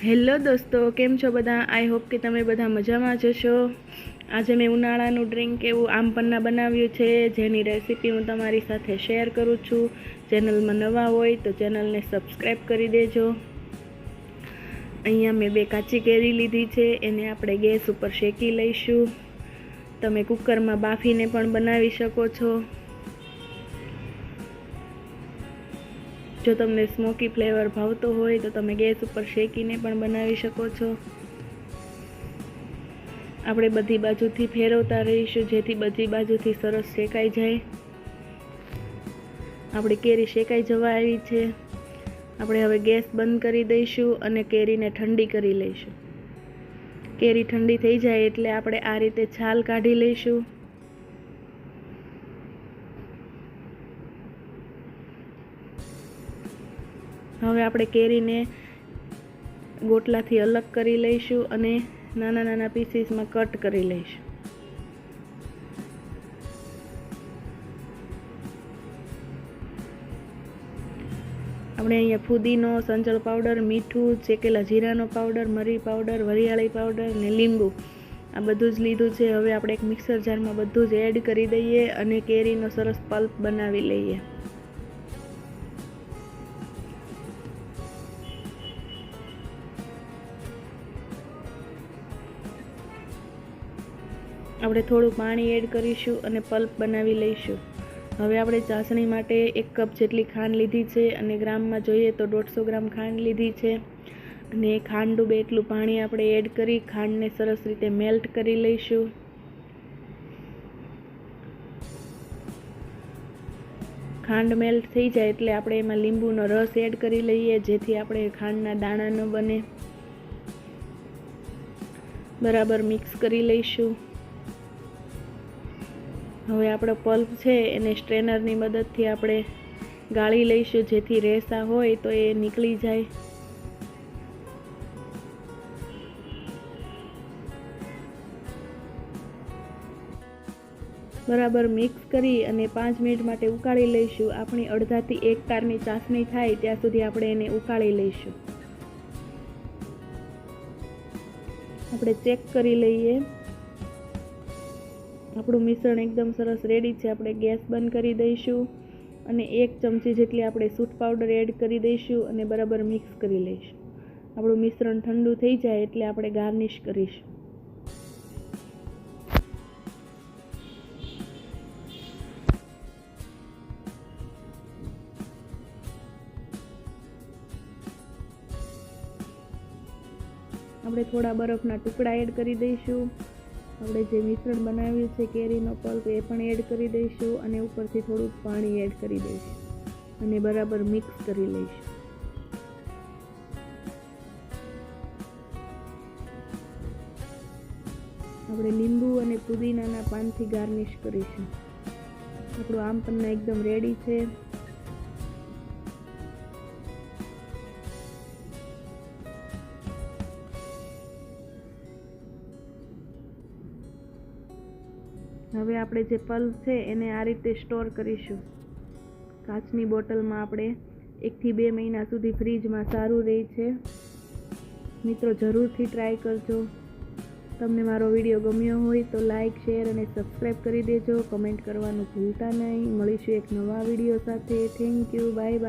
Hello દોસ્તો, કેમ છો બધા? આઈ હોપ કે તમે બધા મજામાં જશો. આજે મેં ઉનાળાનું ડ્રિંક એવું આમ પન્ના બનાવ્યું છે, જેની રેસીપી હું તમારી સાથે શેર કરું છું. ચેનલમાં નવા હોય તો ચેનલને સબસ્ક્રાઈબ કરી દેજો. અહીંયા મેં 2 કાચી કેરી લીધી છે, એને આપણે ગેસ ઉપર શેકી લઈશું. તમે કુકરમાં બાફીને પણ બનાવી શકો છો. જો તમને સ્મોકી ફ્લેવર ભાવતો હોય તો તમે ગેસ ઉપર શેકીને પણ બનાવી શકો છો. આપણે બધી બાજુથી ફેરવતા રહીશું, જેથી બધી બાજુથી સરસ શેકાઈ જાય. આપણી કેરી શેકાઈ જવા આવી છે. આપણે હવે ગેસ બંધ કરી દઈશું અને કેરીને ઠંડી કરી લઈશું. કેરી ઠંડી થઈ જાય એટલે આપણે આ રીતે છાલ કાઢી લઈશું. હવે આપણે કેરીને ગોટલાથી અલગ કરી લઈશું અને નાના નાના પીસીસમાં કટ કરી લઈશું. આપણે અહીંયા ફુદીનો, સંચળ પાવડર, મીઠું, શેકેલા જીરાનો પાવડર, મરી પાવડર, વરિયાળી પાવડર ને લીંબુ આ બધું જ લીધું છે. હવે આપણે એક મિક્સર જારમાં બધું જ એડ કરી દઈએ અને કેરીનો સરસ પલ્પ બનાવી લઈએ. આપણે થોડું પાણી એડ કરીશું અને પલ્પ બનાવી લઈશું. હવે આપણે ચાસણી માટે 1 કપ જેટલી ખાંડ લીધી છે અને ગ્રામમાં જોઈએ તો 150 ગ્રામ ખાંડ લીધી છે. અને ખાંડ ડૂબે એટલું પાણી આપણે એડ કરી ખાંડને સરસ રીતે મેલ્ટ કરી લઈશું. ખાંડ મેલ્ટ થઈ જાય એટલે આપણે એમાં લીંબુનો રસ એડ કરી લઈએ, જેથી આપણે ખાંડના દાણા ન બને. બરાબર મિક્સ કરી લઈશું. હવે આપણો પલ્પ છે એને સ્ટ્રેનરની મદદથી આપણે ગાળી લઈશું, જેથી રેસા હોય તો એ નીકળી જાય. બરાબર મિક્સ કરી અને 5 મિનિટ માટે ઉકાળી લઈશું. આપણી અડધાથી 1 તારની ચાસણી થાય ત્યાં સુધી આપણે એને ઉકાળી લઈશું. આપણે ચેક કરી લઈએ. આપણું મિશ્રણ એકદમ સરસ રેડી છે. આપણે ગેસ બંધ કરી દઈશું અને 1 ચમચી જેટલી આપણે સૂંઠ પાવડર એડ કરી દઈશું અને બરાબર મિક્સ કરી લઈશું. આપણું મિશ્રણ ઠંડુ થઈ જાય એટલે આપણે ગાર્નિશ કરીશું. આપણે થોડા બરફના ટુકડા એડ કરી દઈશું. આપણે જે મિશ્રણ બનાવ્યું છે કેરીનો પલ્પ એ પણ એડ કરી દઈશું અને ઉપરથી થોડું પાણી એડ કરી દઈશું અને બરાબર મિક્સ કરી લઈશું. આપણે લીંબુ અને પુદીનાના પાનથી ગાર્નિશ કરીશું. આપણું આમ પન્ના એકદમ રેડી છે. હવે આપણે જે પલ્પ છે એને આ રીતે સ્ટોર કરીશું. કાચની બોટલમાં આપણે 1 થી 2 મહિના સુધી ફ્રીજમાં સારું રહે છે. મિત્રો જરૂરથી ટ્રાય કરજો. તમને મારો વિડીયો ગમ્યો હોય તો લાઈક, શેર અને સબસ્ક્રાઈબ કરી દેજો. કમેન્ટ કરવાનું ભૂલતા નહીં. મળીશું એક નવા વિડીયો સાથે. Thank you. Bye bye.